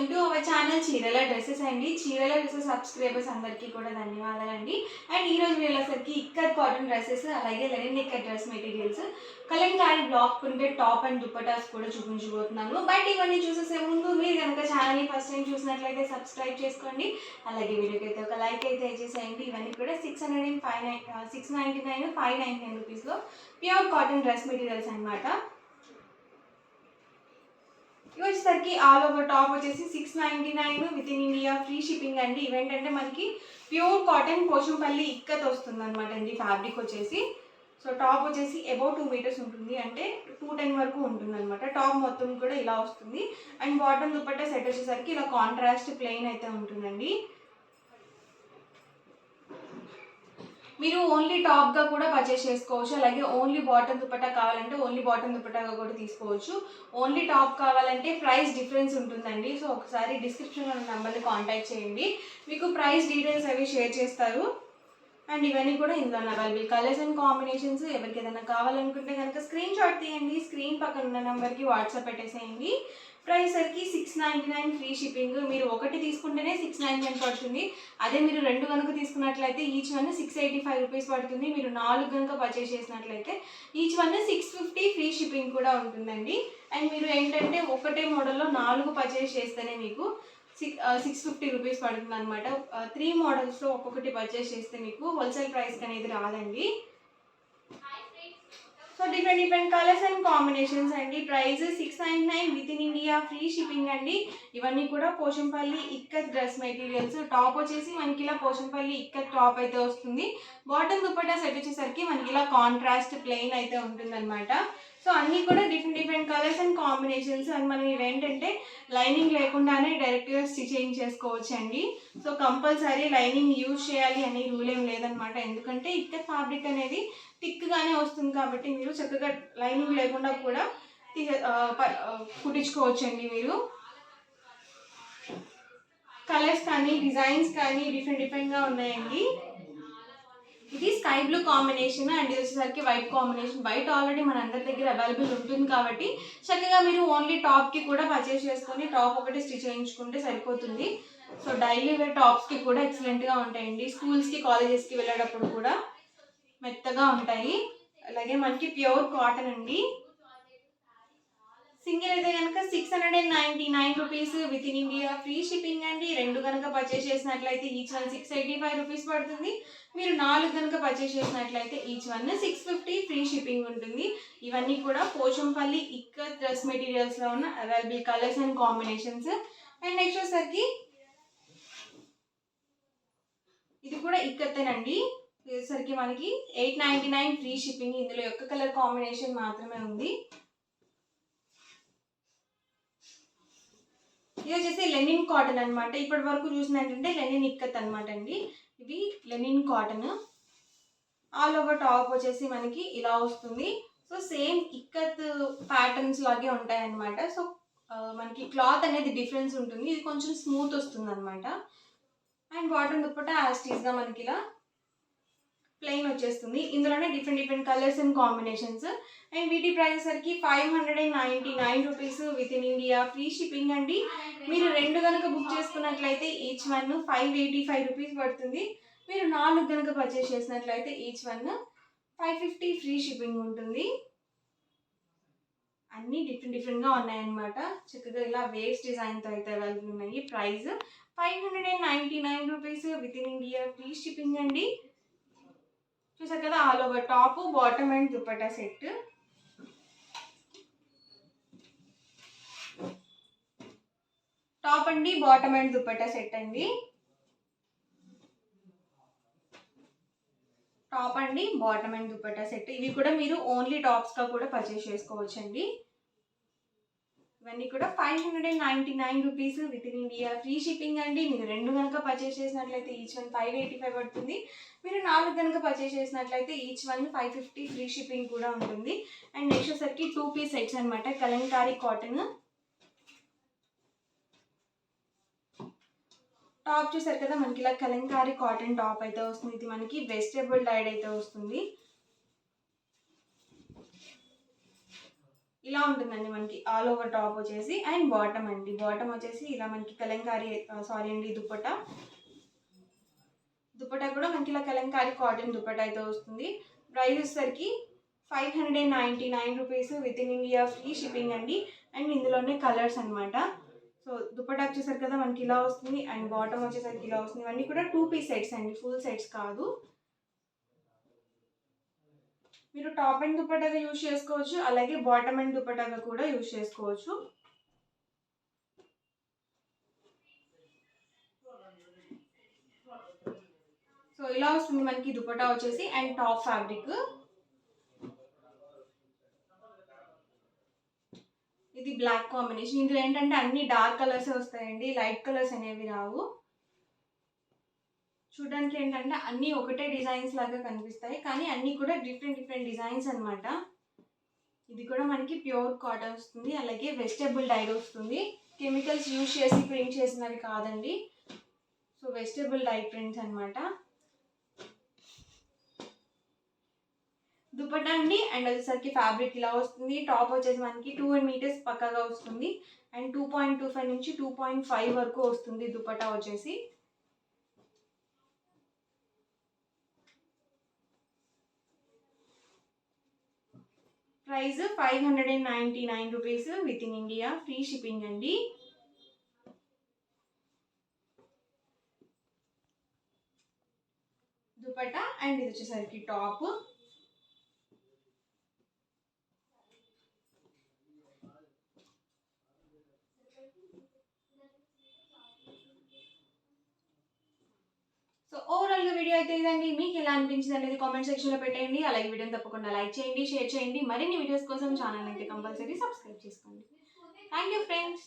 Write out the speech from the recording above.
Welcome to our channel చీరల dresses అండి. చీరల డ్రెస్సెస్ సబ్స్క్రైబర్స్ అందరికీ కూడా ధన్యవాదాలండి. అండ్ ఈ రోజు వీళ్ళసరికి ఇక్కత్ కాటన్ డ్రెస్సెస్ అలాగే linen ikat dress materials Kalamkari block printed top and dupattas కూడా చూపించబోతున్నాను. బట్ ఇవన్నీ చూసేసే ముందు మీరు కనుక ఛానల్ని ఫస్ట్ టైం చూసినట్లయితే సబ్స్క్రైబ్ చేసుకోండి. అలాగే వీడియోకి అయితే ఒక లైక్ అయితే చేసేయండి. ఇవన్నీ కూడా 699 599 రూపీస్లో ప్యూర్ కాటన్ డ్రెస్ మెటీరియల్స్ అనమాట. ఇవి వచ్చేసరికి ఆల్ ఓవర్ టాప్ వచ్చేసి 699 with in India free shipping అండి. ఇవేంటంటే మనకి ప్యూర్ కాటన్ పోచంపల్లి ఇక్కత్ వస్తుంది అనమాట అండి. ఫ్యాబ్రిక్ వచ్చేసి సో టాప్ వచ్చేసి అబౌట్ 2 మీటర్స్ ఉంటుంది, అంటే 210 వరకు ఉంటుంది అనమాట. టాప్ మొత్తం కూడా ఇలా వస్తుంది. అండ్ బాటమ్ దుపట్టా సెట్ వచ్చేసరికి ఇలా కాంట్రాస్ట్ ప్లెయిన్ అయితే ఉంటుందండి. మీరు ఓన్లీ టాప్గా కూడా పర్చేస్ చేసుకోవచ్చు. అలాగే ఓన్లీ బాటమ్ దుపట్టా కావాలంటే ఓన్లీ బాటమ్ దుపట్టాగా కూడా తీసుకోవచ్చు. ఓన్లీ టాప్ కావాలంటే ప్రైస్ డిఫరెన్స్ ఉంటుందండి. సో ఒకసారి డిస్క్రిప్షన్లో ఉన్న నెంబర్ని కాంటాక్ట్ చేయండి, మీకు ప్రైస్ డీటెయిల్స్ అవి షేర్ చేస్తారు. అండ్ ఇవన్నీ కూడా ఇందులో అవైలబుల్ కలర్స్ అండ్ కాంబినేషన్స్. ఎవరికి ఏదైనా కావాలనుకుంటే కనుక స్క్రీన్ షాట్ తీయండి, స్క్రీన్ పక్కన ఉన్న నెంబర్కి వాట్సాప్ పెట్టేసేయండి. ప్రైస్ సరికి 699 ఫ్రీ షిప్పింగ్. మీరు ఒకటి తీసుకుంటేనే 699 పడుతుంది. అదే మీరు 2 కనుక తీసుకున్నట్లయితే ఈచ్ వన్ 685 రూపీస్ పడుతుంది. మీరు 4 కనుక పర్చేస్ చేసినట్లయితే ఈచ్ వన్ 650 ఫ్రీ షిప్పింగ్ కూడా ఉంటుందండి. అండ్ మీరు ఏంటంటే ఒకటే మోడల్లో 4 పర్చేస్ చేస్తేనే మీకు 650 రూపీస్ పడుతుంది అనమాట. 3 మోడల్స్లో ఒక్కొక్కటి పర్చేస్ చేస్తే మీకు హోల్సేల్ ప్రైస్ అనేది రాదండి. So different colours and combinations అండి. Price 699 with in India free shipping అండి. ఇవన్నీ కూడా Pochampally Ikat dress materials. Top వచ్చేసి మనకి ఇలా పోచంపల్లి ఇక్కత్ టాప్ అయితే వస్తుంది. బాటమ్ దుపట్టా సెట్ వచ్చేసరికి మనకి ఇలా కాంట్రాస్ట్ ప్లెయిన్ అయితే ఉంటుంది అనమాట. సో అన్నీ కూడా different colours and combinations. And మనం ఇవేంటంటే లైనింగ్ లేకుండానే డైరెక్ట్గా స్టిచింగ్ చేసుకోవచ్చు అండి. సో కంపల్సరీ లైనింగ్ యూజ్ చేయాలి అనే రూల్ ఏం లేదనమాట. ఎందుకంటే ఇక్కత్ ఫ్యాబ్రిక్ అనేది థిక్గానే వస్తుంది కాబట్టి మీరు చక్కగా లైనింగ్ లేకుండా కూడా కుట్టించుకోవచ్చండి. మీరు కలర్స్ కానీ డిజైన్స్ కానీ డిఫరెంట్గా ఉన్నాయండి. ఇది స్కై బ్లూ కాంబినేషన్ అండ్ ఇది వచ్చేసరికి వైట్ కాంబినేషన్. వైట్ ఆల్రెడీ మన అందరి దగ్గర అవైలబుల్ ఉంటుంది కాబట్టి చక్కగా మీరు ఓన్లీ టాప్కి కూడా పర్చేస్ చేసుకొని టాప్ ఒకటి స్టిచ్ చేయించుకుంటే సరిపోతుంది. సో డైలీ వేర్ టాప్స్కి కూడా ఎక్సలెంట్గా ఉంటాయండి. స్కూల్స్కి కాలేజెస్కి వెళ్ళేటప్పుడు కూడా మెత్తగా ఉంటాయి. అలాగే మనకి ప్యూర్ కాటన్ అండి. సింగిల్ అయితే కనుక 699 rupees with in India free shipping అండి. 2 కనుక పర్చేస్ చేసినట్లయితే ఈచ్ వన్ 685 రూపీస్ పడుతుంది. మీరు 4 కనుక పర్చేస్ చేసినట్లయితే ఈచ్ వన్ 650 ఫ్రీ షిప్పింగ్ ఉంటుంది. ఇవన్నీ కూడా పోచంపల్లి ఇక్కత్ డ్రెస్ మెటీరియల్స్లో ఉన్న available colours and combinations. And next వచ్చేసరికి ఇది కూడా ఇక్కత్తేనండి. వచ్చేసరికి మనకి 899 ఫ్రీ షిప్పింగ్. ఇందులో యొక్క కలర్ కాంబినేషన్ మాత్రమే ఉంది. ఇది వచ్చేసి లెనిన్ కాటన్ అనమాట. ఇప్పటి వరకు చూసినట్టంటే లెనిన్ ఇక్కత్ అనమాట అండి. ఇవి linen cotton. All over top వచ్చేసి మనకి ఇలా వస్తుంది. సో సేమ్ ఇక్కత్ ప్యాటర్న్స్ లాగే ఉంటాయి అనమాట. సో మనకి క్లాత్ అనేది డిఫరెన్స్ ఉంటుంది. ఇది కొంచెం స్మూత్ వస్తుంది అనమాట. అండ్ బాటమ్ దుపట్టా యాస్టీస్గా మనకి ఇలా ప్లెయిన్ వచ్చేస్తుంది. ఇందులోనే different colours and combinations. And వీటి ప్రైస్ సరికి 599 rupees with in India free shipping అండి. మీరు 2 కనుక బుక్ చేసుకున్నట్లయితే ఈచ్ వన్ 585 రూపీస్ పడుతుంది. మీరు 4 కనుక పర్చేస్ చేసినట్లయితే ఈచ్ వన్ 550 ఫ్రీ షిప్పింగ్ ఉంటుంది. అన్నీ డిఫరెంట్గా ఉన్నాయన్నమాట. చక్కగా ఇలా వేస్ట్ డిజైన్తో అయితే అవైలబుల్ ఉన్నాయి. Price 599 rupees with in India free shipping అండి. చూసారు కదా, all over top bottom and dupatta set. Top అండి, బాటమ్ అండ్ దుపట్టా సెట్ అండి. టాప్ అండి, బాటమ్ అండ్ దుపట్టా సెట్. ఇవి కూడా మీరు ఓన్లీ టాప్స్గా కూడా పర్చేస్ చేసుకోవచ్చు అండి. ఇవన్నీ కూడా 599 rupees with in India free shipping అండి. మీరు 2 కనుక పర్చేస్ చేసినట్లయితే ఈచ్ వన్ 585 పడుతుంది. మీరు 4 కనుక పర్చేస్ చేసినట్లయితే ఈచ్ వన్ 550 ఫ్రీ షిప్పింగ్ కూడా ఉంటుంది. అండ్ నెక్స్ట్ వచ్చేసరికి 2 పీస్ సెట్స్ అనమాట. కలంకారీ కాటన్ టాప్ చూసారు కదా, మనకి ఇలా కలంకారీ కాటన్ టాప్ అయితే వస్తుంది. ఇది మనకి వెజిటేబుల్ డైడ్ అయితే వస్తుంది. ఇలా ఉంటుందండి మనకి ఆల్ ఓవర్ టాప్ వచ్చేసి. అండ్ బాటమ్ అండి, బాటమ్ వచ్చేసి ఇలా మనకి కలంకారీ సారీ అండి దుపట్టా కూడా మనకి ఇలా కలంకారీ కాటన్ దుపట్టా అయితే వస్తుంది. ప్రైస్ వచ్చేసరికి 599 rupees with in India free shipping అండి. అండ్ ఇందులోనే కలర్స్ అనమాట. సో దుపట్టా వచ్చేసరికి కదా మనకి ఇలా వస్తుంది. అండ్ బాటమ్ వచ్చేసరికి ఇలా వస్తుంది. ఇవన్నీ కూడా 2 పీస్ సెట్స్ అండి, ఫుల్ సెట్స్ కాదు. మీరు టాప్ అండ్ దుపట్టాగా యూజ్ చేసుకోవచ్చు, అలాగే బాటమ్ అండ్ దుపట్టాగా కూడా యూజ్ చేసుకోవచ్చు. సో ఇలా వస్తుంది మనకి దుపట్టా వచ్చేసి. అండ్ టాప్ ఫ్యాబ్రిక్ ఇది బ్లాక్ కాంబినేషన్. ఇందులో ఏంటంటే అన్ని డార్క్ కలర్స్ వస్తాయండి, లైట్ కలర్స్ అనేవి రావు. చూడడానికి ఏంటంటే అన్నీ ఒకటే డిజైన్స్ లాగా కనిపిస్తాయి, కానీ అన్నీ కూడా డిఫరెంట్ డిజైన్స్ అనమాట. ఇది కూడా మనకి ప్యూర్ కాటన్ వస్తుంది, అలాగే వెజిటబుల్ డై వస్తుంది. కెమికల్స్ యూజ్ చేసి ప్రింట్ చేసినవి కాదండి. సో వెజిటబుల్ డై ప్రింట్స్ అనమాట దుపట్టా అండి. అండ్ వచ్చేసరికి ఫ్యాబ్రిక్ ఇలా వస్తుంది. టాప్ వచ్చేసి మనకి 2 మీటర్స్ పక్కగా వస్తుంది. అండ్ 2.25 నుంచి 2.5 వరకు వస్తుంది దుపట్టా వచ్చేసి. Price 599 rupees with in India free shipping అండి. దుపట్టా అండ్ ఇది వచ్చేసరికి టాప్. సో ఓవరాల్గా వీడియో అయితే ఇదండి. మీకు ఎలా అనిపించింది అనేది కామెంట్ సెక్షన్లో పెట్టండి. అలాగే వీడియోని తప్పకుండా లైక్ చేయండి, షేర్ చేయండి. మరిన్ని వీడియోస్ కోసం ఛానల్ అయితే కంపల్సరీ సబ్స్క్రైబ్ చేసుకోండి. Thank you friends.